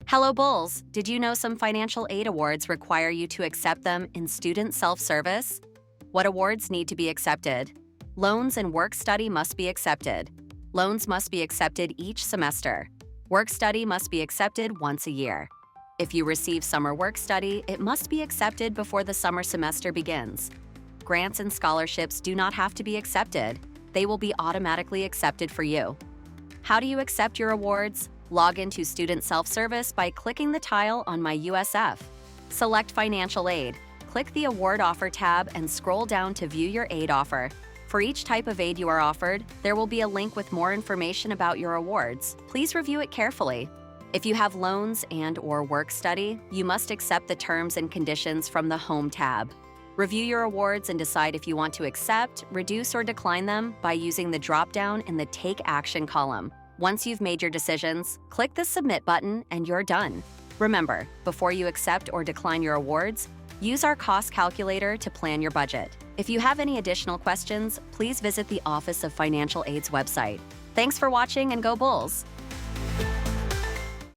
Hello, Bulls! Did you know some financial aid awards require you to accept them in student self-service? What awards need to be accepted? Loans and work study must be accepted. Loans must be accepted each semester. Work study must be accepted once a year. If you receive summer work study, it must be accepted before the summer semester begins. Grants and scholarships do not have to be accepted. They will be automatically accepted for you. How do you accept your awards? Log into Student Self-Service by clicking the tile on My USF. Select Financial Aid. Click the Award Offer tab and scroll down to view your aid offer. For each type of aid you are offered, there will be a link with more information about your awards. Please review it carefully. If you have loans and/or work study, you must accept the terms and conditions from the Home tab. Review your awards and decide if you want to accept, reduce, or decline them by using the drop-down in the Take Action column. Once you've made your decisions, click the Submit button and you're done. Remember, before you accept or decline your awards, use our cost calculator to plan your budget. If you have any additional questions, please visit the Office of Financial Aid's website. Thanks for watching and go Bulls!